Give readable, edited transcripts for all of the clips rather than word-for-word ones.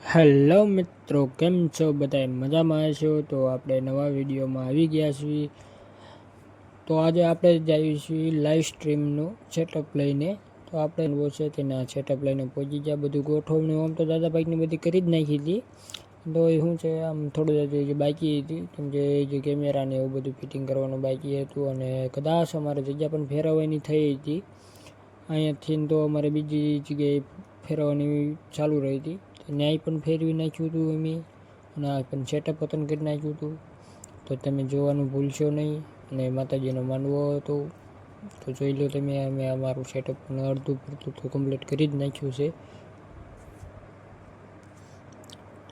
Hello મિત્રો, કેમ છો? બધા મજામાં છો? તો આપણે નવા વિડીયોમાં આવી ગયા છીએ. તો આજે આપણે જઈએ છીએ લાઈવ સ્ટ્રીમનું સેટઅપ લઈને. તો આપણે એવો છે કે ના સેટઅપ લઈને પહોંચી ગયા. બધું ગોઠવણી આમ તો દાદા બાઇકની બધી કરી જ નાખી હતી. તો એ શું છે, આમ થોડું જે બાકી હતી, કેમ કે જે કેમેરાને એવું બધું ફિટિંગ કરવાનું બાકી હતું. અને કદાચ અમારે જગ્યા પણ ફેરવવાની થઈ હતી. અહીંયાથી તો અમારે બીજી જગ્યાએ ફેરવવાની ચાલુ રહી હતી. ન્યાય પણ ફેરવી નાખ્યું હતું અમે, અને આ પણ સેટઅપ પતન કરી નાખ્યું હતું. તો તમે જોવાનું ભૂલશો નહીં. અને માતાજીનો માનવો હતો તો જોઈ લો તમે. અમે અમારું સેટઅપ પણ અડધું પૂરતું તો કમ્પ્લીટ કરી જ નાખ્યું છે.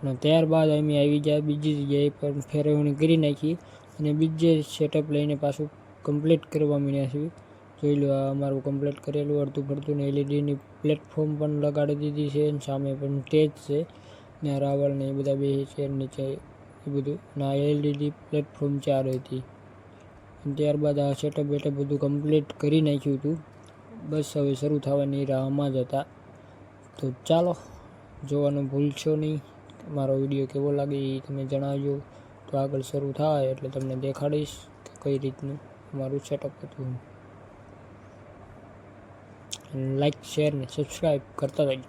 અને ત્યારબાદ અમે આવી ગયા બીજી જગ્યાએ પણ ફેરવણી કરી નાખી, અને બીજે સેટઅપ લઈને પાછું કમ્પ્લીટ કરવા માંડ્યા છીએ. જોઈ લો, આ અમારું કમ્પ્લીટ કરેલું અડધું પડતું ને એલઈડીની પ્લેટફોર્મ પણ લગાડી દીધી છે. સામે પણ સ્ટેજ છે ને રાવલ ને એ બધા બે છે નીચે એ બધું. ના એલઈડી પ્લેટફોર્મ 4 હતી. ત્યારબાદ આ સેટઅપ બેટઅપ બધું કમ્પ્લીટ કરી નાખ્યું હતું. બસ હવે શરૂ થવાની રાહમાં જ હતા. તો ચાલો, જોવાનું ભૂલશો નહીં. મારો વિડીયો કેવો લાગે એ તમે જણાવજો. તો આગળ શરૂ થાય એટલે તમને દેખાડીશ કે કઈ રીતનું અમારું સેટઅપ હતું. લાઈક, શેર ને સબસ્ક્રાઈબ કરતા રહેજો.